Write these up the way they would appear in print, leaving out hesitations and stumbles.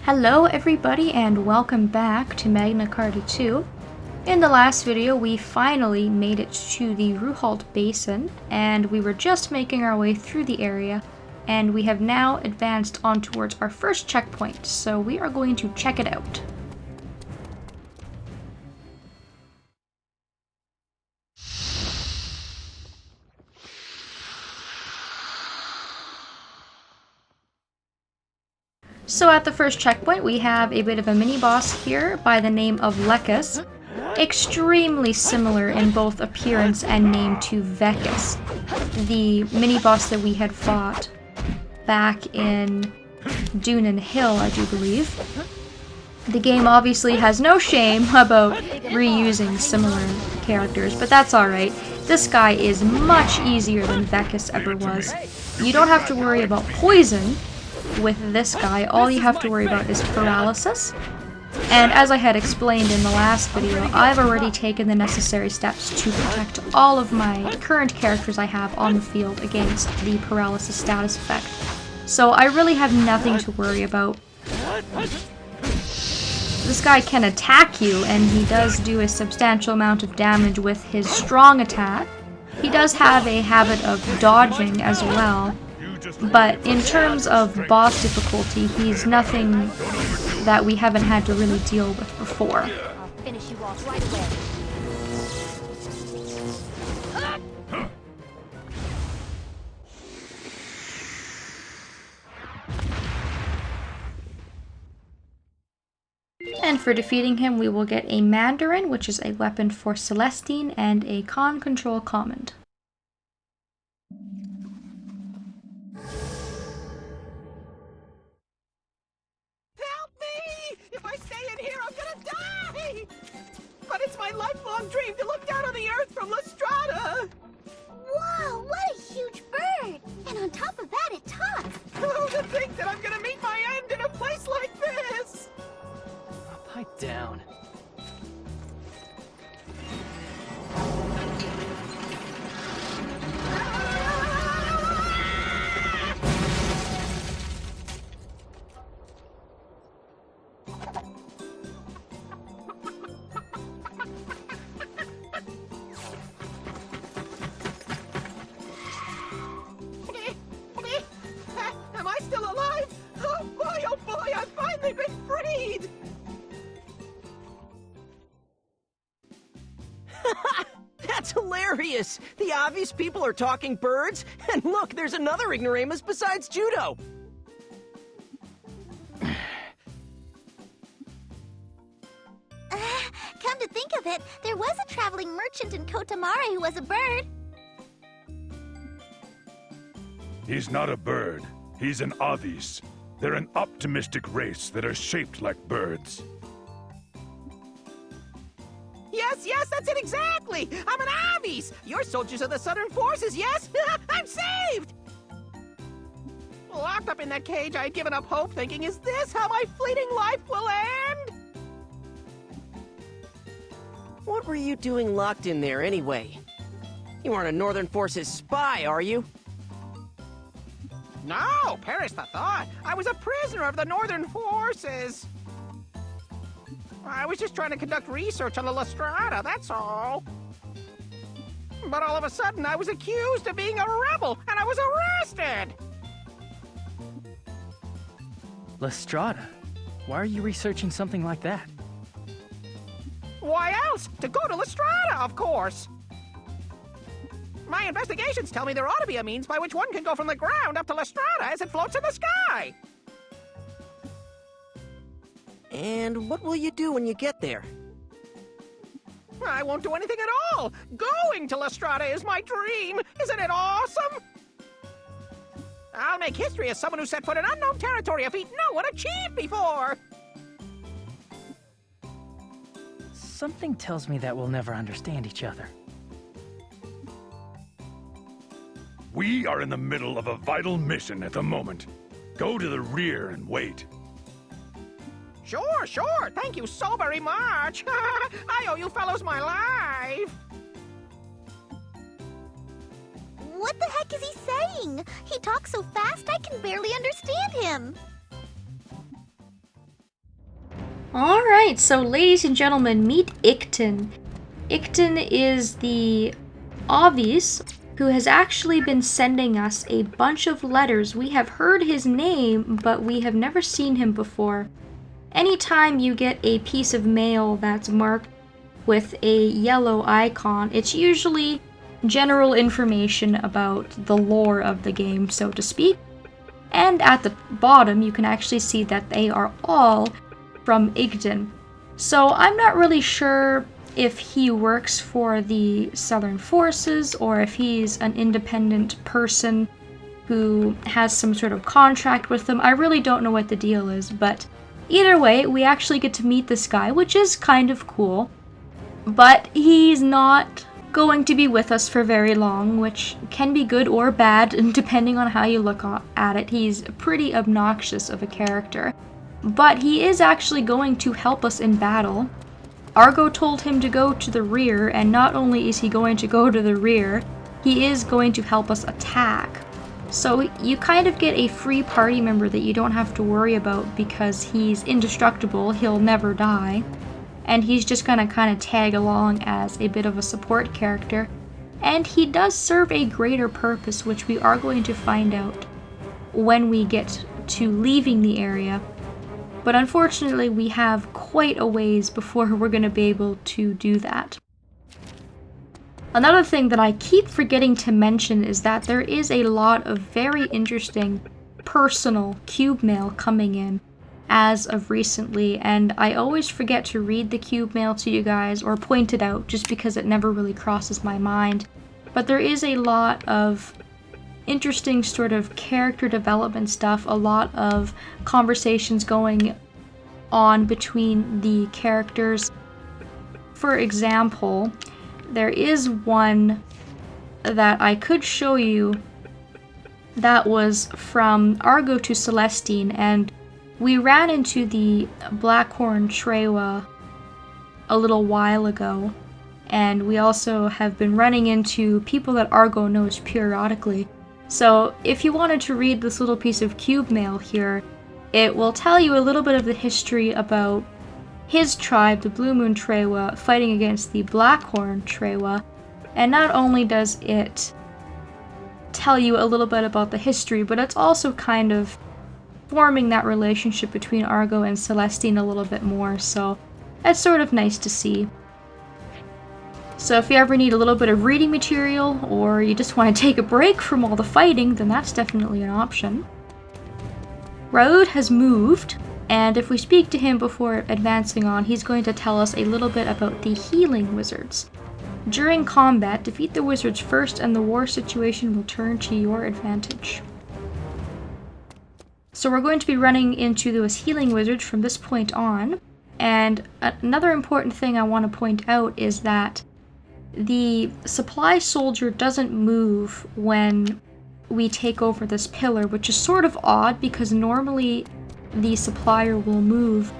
Hello everybody and welcome back to Magna Carta 2. In the last video we finally made it to the Ruhalt Basin and we were just making our way through the area and we have now advanced on towards our first checkpoint, so we are going to check it out. So at the first checkpoint we have a bit of a mini-boss here by the name of Lecas, extrememely similar in both appearance and name to Vecus, the mini-boss that we had fought back in Dune and Hill, I do believe. The game obviously has no shame about reusing similar characters, but that's alright. This guy is much easier than Vecus ever was. You don't have to worry about poison with this guy. All you have to worry about is paralysis. And as I had explained in the last video, I've already taken the necessary steps to protect all of my current characters I have on the field against the paralysis status effect. So I really have nothing to worry about. This guy can attack you, and he does do a substantial amount of damage with his strong attack. He does have a habit of dodging as well. But in terms of boss difficulty, he's nothing that we haven't had to really deal with before. I'll finish you off right away. And for defeating him, we will get a Mandarin, which is a weapon for Celestine, and a Control Kamond. But it's my lifelong dream to look down on the earth from La Strada! Whoa, what a huge bird! And on top of that, it talks! Oh, to think that I'm gonna meet my end in a place like this! Pipe down. Am I still alive? Oh boy, I've finally been freed! That's hilarious! The Avis people are talking birds, and look, there's another ignoramus besides Judo! Come to think of it, there was a traveling merchant in Kotamare who was a bird. He's not a bird. He's an Avis. They're an optimistic race that are shaped like birds. Yes, that's it exactly! I'm an Avis! You're soldiers of the Southern Forces, yes? I'm saved! Locked up in that cage, I'd given up hope, thinking, is this how my fleeting life will end? What were you doing locked in there, anyway? You aren't a Northern Forces spy, are you? No, perish the thought. I was a prisoner of the Northern Forces. I was just trying to conduct research on the La Strada, that's all. But all of a sudden, I was accused of being a rebel, and I was arrested! La Strada? Why are you researching something like that? Why else? To go to La Strada, of course! My investigations tell me there ought to be a means by which one can go from the ground up to La Strada as it floats in the sky! And what will you do when you get there? I won't do anything at all! Going to La Strada is my dream! Isn't it awesome? I'll make history as someone who set foot in unknown territory, a feat no one achieved before! Something tells me that we'll never understand each other. We are in the middle of a vital mission at the moment. Go to the rear and wait. Sure. Thank you so very much. I owe you fellows my life. What the heck is he saying? He talks so fast I can barely understand him. Alright, so ladies and gentlemen, meet Igton. Igton is the Avis who has actually been sending us a bunch of letters. We have heard his name, but we have never seen him before. Anytime you get a piece of mail that's marked with a yellow icon, it's usually general information about the lore of the game, so to speak. And at the bottom, you can actually see that they are all from Igton. So I'm not really sure if he works for the Southern Forces or if he's an independent person who has some sort of contract with them. I really don't know what the deal is, but either way, we actually get to meet this guy, which is kind of cool. But he's not going to be with us for very long, which can be good or bad, depending on how you look at it. He's pretty obnoxious of a character. But he is actually going to help us in battle. Argo told him to go to the rear, and not only is he going to go to the rear, he is going to help us attack. So you kind of get a free party member that you don't have to worry about because he's indestructible, he'll never die. And he's just gonna kind of tag along as a bit of a support character. And he does serve a greater purpose, which we are going to find out when we get to leaving the area. But unfortunately, we have quite a ways before we're going to be able to do that. Another thing that I keep forgetting to mention is that there is a lot of very interesting personal cube mail coming in as of recently, and I always forget to read the cube mail to you guys or point it out just because it never really crosses my mind. But there is a lot of interesting sort of character development stuff, a lot of conversations going on between the characters. For example, there is one that I could show you that was from Argo to Celestine, and we ran into the Blackhorn Trewa a little while ago, and we also have been running into people that Argo knows periodically. So if you wanted to read this little piece of cube mail here, it will tell you a little bit of the history about his tribe, the Blue Moon Trewa, fighting against the Blackhorn Trewa. And not only does it tell you a little bit about the history, but it's also kind of forming that relationship between Argo and Celestine a little bit more, so that's sort of nice to see. So if you ever need a little bit of reading material, or you just want to take a break from all the fighting, then that's definitely an option. Ruhalt has moved, and if we speak to him before advancing on, he's going to tell us a little bit about the healing wizards. During combat, defeat the wizards first and the war situation will turn to your advantage. So we're going to be running into those healing wizards from this point on, and another important thing I want to point out is that the supply soldier doesn't move when we take over this pillar, which is sort of odd because normally the supplier will move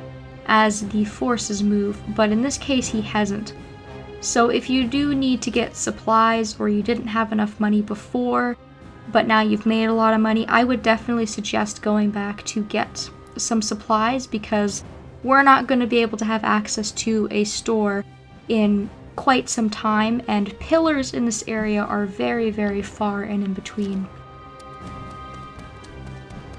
as the forces move, but in this case he hasn't. So if you do need to get supplies or you didn't have enough money before, but now you've made a lot of money, I would definitely suggest going back to get some supplies because we're not going to be able to have access to a store in quite some time, and pillars in this area are very, very far and in between.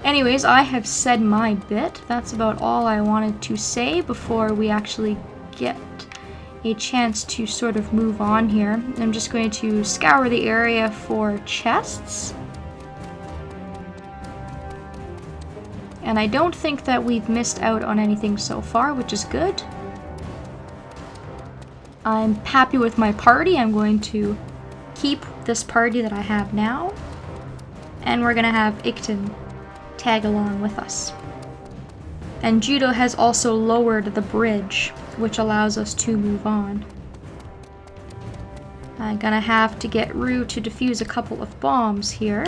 Anyways, I have said my bit. That's about all I wanted to say before we actually get a chance to sort of move on here. I'm just going to scour the area for chests. And I don't think that we've missed out on anything so far, which is good. I'm happy with my party. I'm going to keep this party that I have now. And we're going to have Igton tag along with us. And Judo has also lowered the bridge, which allows us to move on. I'm gonna have to get Rue to defuse a couple of bombs here.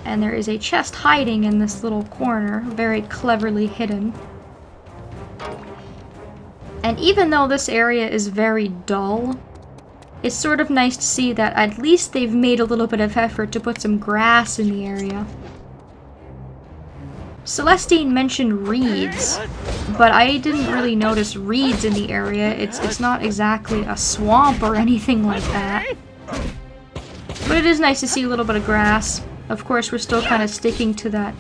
And there is a chest hiding in this little corner, very cleverly hidden. And even though this area is very dull, it's sort of nice to see that at least they've made a little bit of effort to put some grass in the area. Celestine mentioned reeds, but I didn't really notice reeds in the area. It's not exactly a swamp or anything like that. But it is nice to see a little bit of grass. Of course, we're still kind of sticking to that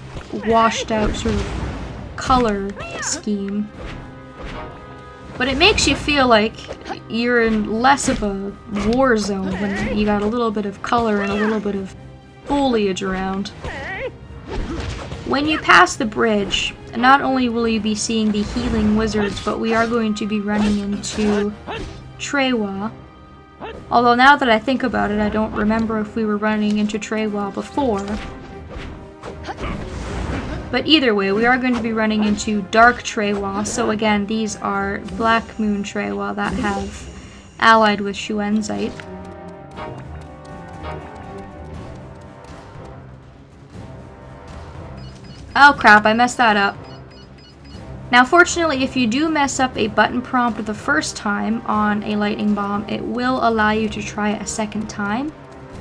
washed out sort of color scheme. But it makes you feel like you're in less of a war zone when you got a little bit of color and a little bit of foliage around. When you pass the bridge, not only will you be seeing the healing wizards, but we are going to be running into Trewa. Although now that I think about it, I don't remember if we were running into Trewa before. But either way, we are going to be running into Dark Trewa. So again, these are Black Moon Trewa that have allied with Shuenzite. Oh crap, I messed that up. Now fortunately, if you do mess up a button prompt the first time on a lightning bomb, it will allow you to try it a second time.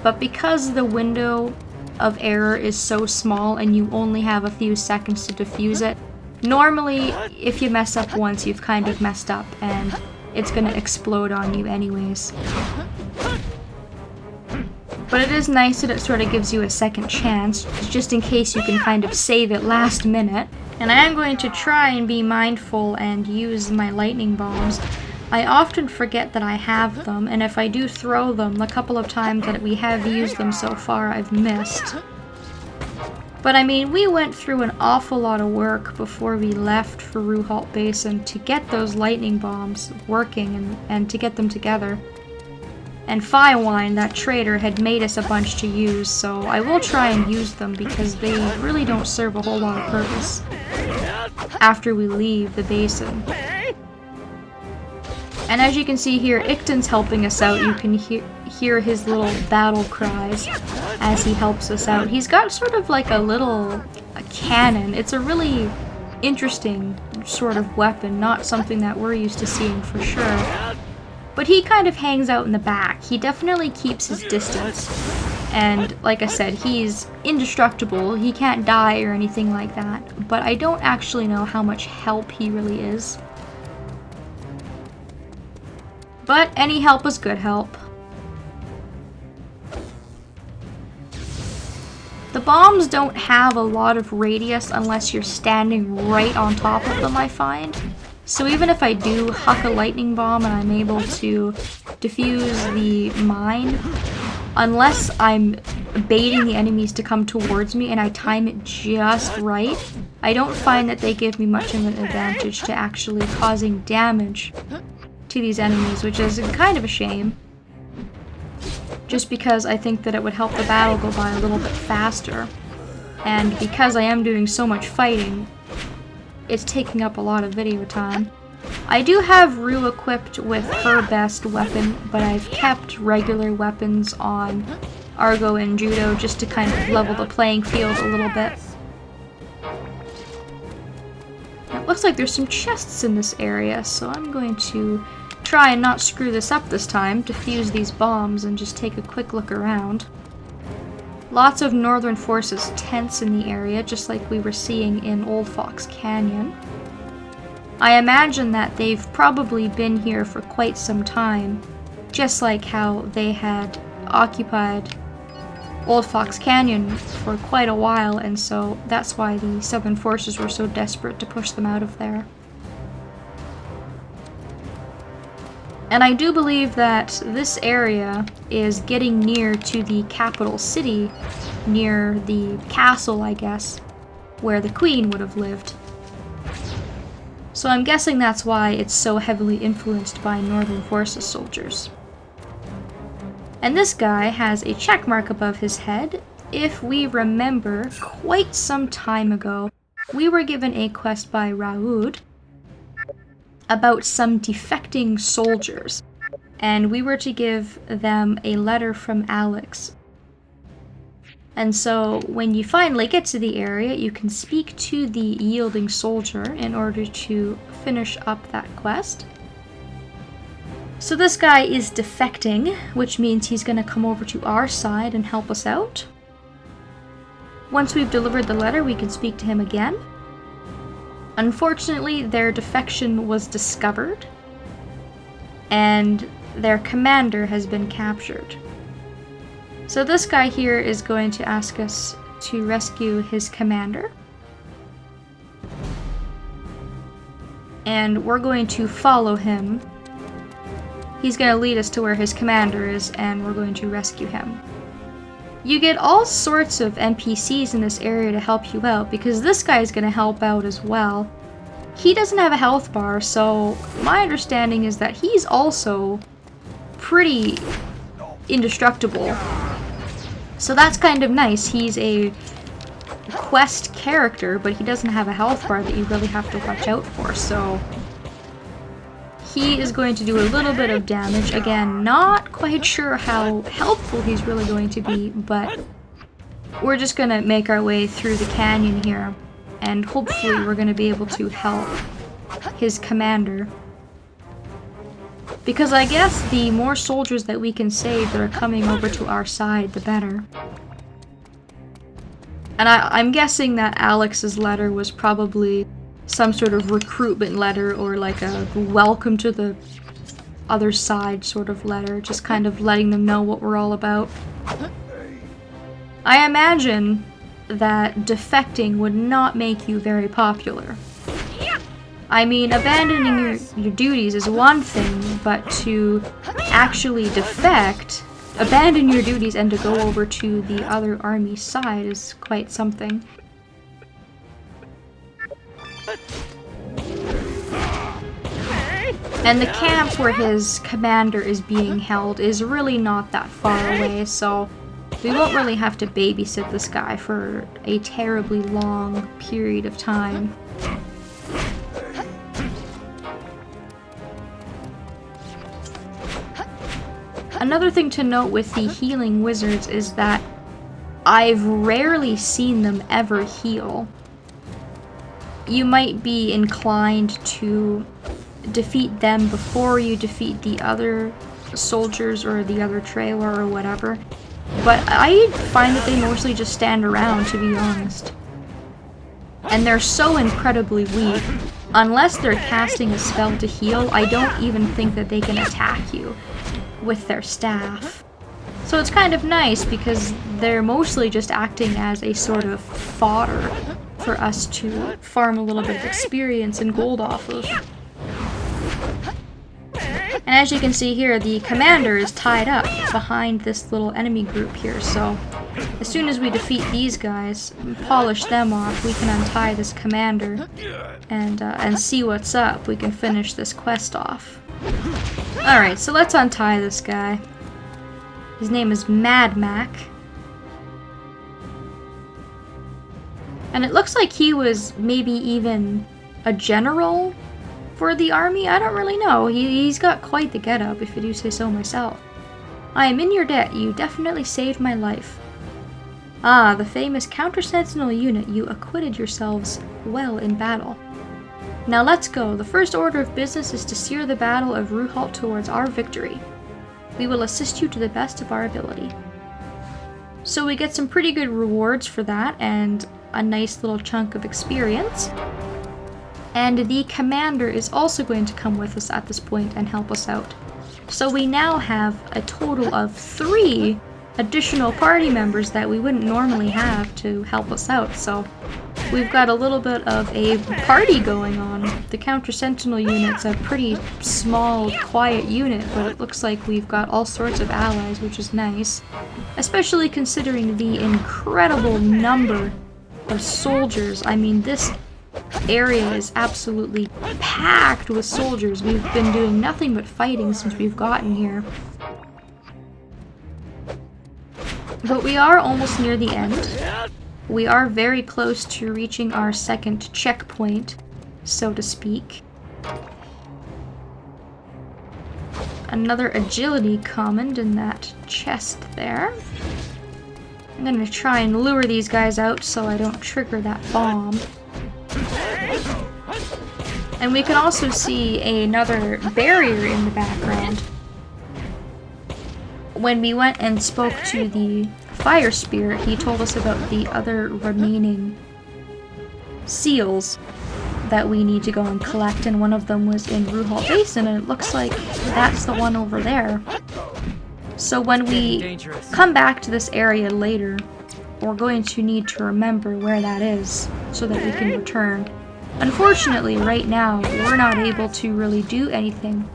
But because the window of error is so small and you only have a few seconds to defuse it, normally if you mess up once, you've kind of messed up and it's gonna explode on you anyways. But it is nice that it sort of gives you a second chance, just in case you can kind of save it last minute. And I am going to try and be mindful and use my lightning bombs. I often forget that I have them, and if I do throw them, the couple of times that we have used them so far, I've missed. But I mean, we went through an awful lot of work before we left for Ruhalt Basin to get those lightning bombs working and to get them together. And Firewine, that traitor, had made us a bunch to use, so I will try and use them because they really don't serve a whole lot of purpose after we leave the basin. And as you can see here, Igton's helping us out. You can hear his little battle cries as he helps us out. He's got sort of like a cannon. It's a really interesting sort of weapon, not something that we're used to seeing for sure. But he kind of hangs out in the back. He definitely keeps his distance. And like I said, he's indestructible. He can't die or anything like that. But I don't actually know how much help he really is. But any help is good help. The bombs don't have a lot of radius unless you're standing right on top of them, I find. So even if I do huck a lightning bomb and I'm able to defuse the mine, unless I'm baiting the enemies to come towards me and I time it just right, I don't find that they give me much of an advantage to actually causing damage to these enemies, which is kind of a shame. Just because I think that it would help the battle go by a little bit faster. And because I am doing so much fighting, it's taking up a lot of video time. I do have Rue equipped with her best weapon, but I've kept regular weapons on Argo and Judo just to kind of level the playing field a little bit. It looks like there's some chests in this area, so I'm going to try and not screw this up this time, defuse these bombs, and just take a quick look around. Lots of Northern Forces tents in the area, just like we were seeing in Old Fox Canyon. I imagine that they've probably been here for quite some time, just like how they had occupied Old Fox Canyon for quite a while, and so that's why the Southern Forces were so desperate to push them out of there. And I do believe that this area is getting near to the capital city, near the castle, I guess, where the Queen would have lived. So I'm guessing that's why it's so heavily influenced by Northern Forces soldiers. And this guy has a check mark above his head. If we remember, quite some time ago, we were given a quest by Raoud about some defecting soldiers, and we were to give them a letter from Alex. And so when you finally get to the area, you can speak to the yielding soldier in order to finish up that quest. So this guy is defecting, which means he's going to come over to our side and help us out. Once we've delivered the letter, we can speak to him again. Unfortunately, their defection was discovered, and their commander has been captured. So this guy here is going to ask us to rescue his commander. And we're going to follow him. He's going to lead us to where his commander is, and we're going to rescue him. You get all sorts of NPCs in this area to help you out, because this guy is going to help out as well. He doesn't have a health bar, so my understanding is that he's also pretty indestructible. So that's kind of nice. He's a quest character, but he doesn't have a health bar that you really have to watch out for, so he is going to do a little bit of damage. Again, not quite sure how helpful he's really going to be, but we're just going to make our way through the canyon here, and hopefully we're going to be able to help his commander. Because I guess the more soldiers that we can save that are coming over to our side, the better. And I'm guessing that Alex's letter was probably some sort of recruitment letter, or like a welcome to the other side sort of letter, just kind of letting them know what we're all about. I imagine that defecting would not make you very popular. I mean, abandoning your duties is one thing, but to actually defect, abandon your duties and to go over to the other army side is quite something. And the camp where his commander is being held is really not that far away, so we won't really have to babysit this guy for a terribly long period of time. Another thing to note with the healing wizards is that I've rarely seen them ever heal. You might be inclined to defeat them before you defeat the other soldiers or the other trailer or whatever, but I find that they mostly just stand around, to be honest. And they're so incredibly weak. Unless they're casting a spell to heal, I don't even think that they can attack you with their staff. So it's kind of nice because they're mostly just acting as a sort of fodder for us to farm a little bit of experience and gold off of. And as you can see here, the commander is tied up behind this little enemy group here, so as soon as we defeat these guys and polish them off, we can untie this commander and see what's up. We can finish this quest off. Alright, so let's untie this guy. His name is Mad Mac. And it looks like he was maybe even a general for the army? I don't really know. He's got quite the getup, if I do say so myself. I am in your debt. You definitely saved my life. Ah, the famous counter-sentinel unit. You acquitted yourselves well in battle. Now let's go. The first order of business is to steer the battle of Ruhalt towards our victory. We will assist you to the best of our ability. So we get some pretty good rewards for that, and a nice little chunk of experience. And the commander is also going to come with us at this point and help us out. So we now have a total of 3 additional party members that we wouldn't normally have to help us out. So we've got a little bit of a party going on. The counter-sentinel unit's a pretty small, quiet unit, but it looks like we've got all sorts of allies, which is nice. Especially considering the incredible number of soldiers. I mean, this area is absolutely packed with soldiers. We've been doing nothing but fighting since we've gotten here. But we are almost near the end. We are very close to reaching our second checkpoint, so to speak. Another agility command in that chest there. I'm gonna try and lure these guys out so I don't trigger that bomb. And we can also see another barrier in the background. When we went and spoke to the fire spirit, he told us about the other remaining seals that we need to go and collect, and one of them was in Ruhalt Basin, and it looks like that's the one over there. So when we come back to this area later, we're going to need to remember where that is so that we can return. Unfortunately, right now, we're not able to really do anything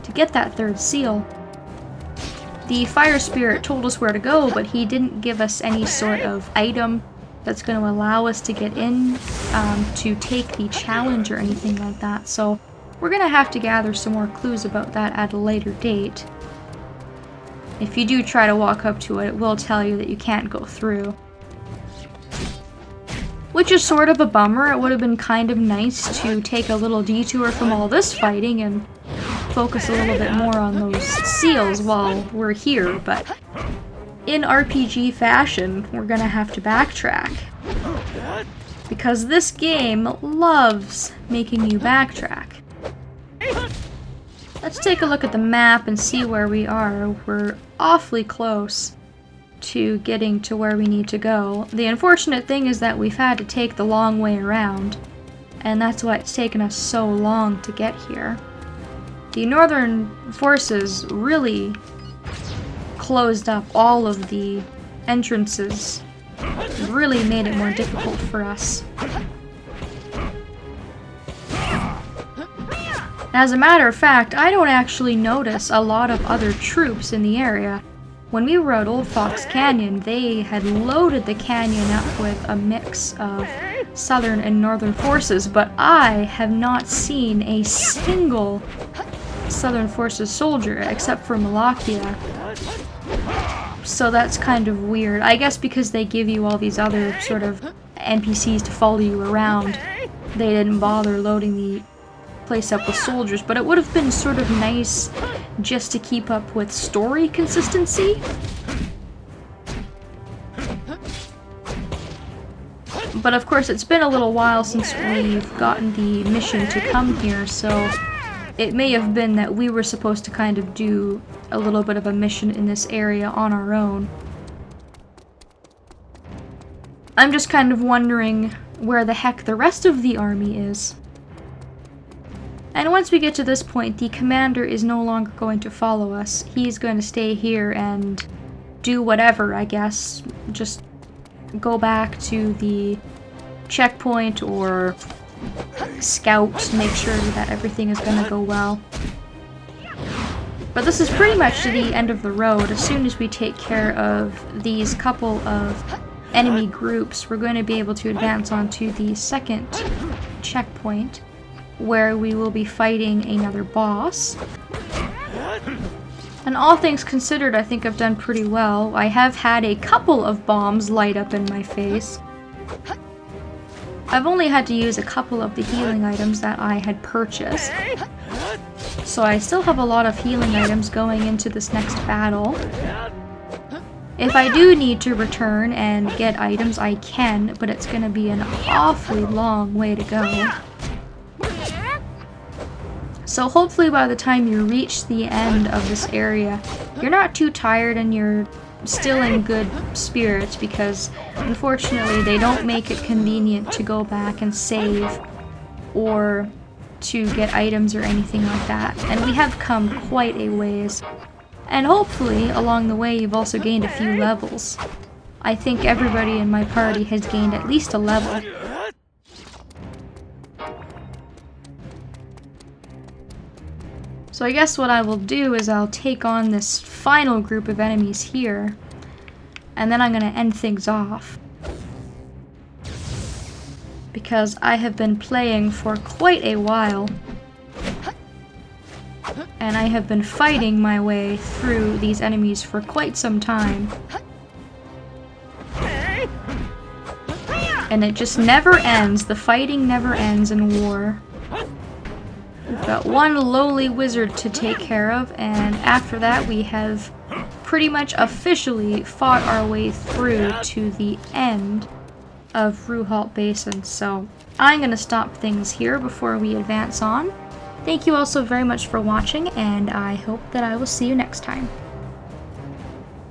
to get that third seal. The fire spirit told us where to go, but he didn't give us any sort of item that's going to allow us to get in to take the challenge or anything like that. So we're going to have to gather some more clues about that at a later date. If you do try to walk up to it, it will tell you that you can't go through. Which is sort of a bummer. It would have been kind of nice to take a little detour from all this fighting and focus a little bit more on those seals while we're here, but in RPG fashion, we're gonna have to backtrack. Because this game loves making you backtrack. Let's take a look at the map and see where we are. We're awfully close to getting to where we need to go. The unfortunate thing is that we've had to take the long way around, and that's why it's taken us so long to get here. The northern forces really closed up all of the entrances. It really made it more difficult for us. As a matter of fact, I don't actually notice a lot of other troops in the area. When we were at Old Fox Canyon, they had loaded the canyon up with a mix of southern and northern forces, but I have not seen a single Southern Forces soldier except for Malakia. So that's kind of weird. I guess because they give you all these other sort of NPCs to follow you around, they didn't bother loading the place up with soldiers, but it would have been sort of nice just to keep up with story consistency. But of course, it's been a little while since we've gotten the mission to come here, so it may have been that we were supposed to kind of do a little bit of a mission in this area on our own. I'm just kind of wondering where the heck the rest of the army is. And once we get to this point, the commander is no longer going to follow us. He's going to stay here and do whatever, I guess. Just go back to the checkpoint or scout, make sure that everything is going to go well. But this is pretty much the end of the road. As soon as we take care of these couple of enemy groups, we're going to be able to advance on to the second checkpoint, where we will be fighting another boss. And all things considered, I think I've done pretty well. I have had a couple of bombs light up in my face. I've only had to use a couple of the healing items that I had purchased. So I still have a lot of healing items going into this next battle. If I do need to return and get items, I can, but it's going to be an awfully long way to go. So hopefully by the time you reach the end of this area, you're not too tired and you're still in good spirits, because unfortunately they don't make it convenient to go back and save or to get items or anything like that. And we have come quite a ways. And hopefully along the way you've also gained a few levels. I think everybody in my party has gained at least a level. So I guess what I will do is I'll take on this final group of enemies here, and then I'm going to end things off. Because I have been playing for quite a while, and I have been fighting my way through these enemies for quite some time. And it just never ends. The fighting never ends in war. We've got one lowly wizard to take care of, and after that we have pretty much officially fought our way through to the end of Ruhalt Basin. So I'm going to stop things here before we advance on. Thank you all so very much for watching, and I hope that I will see you next time.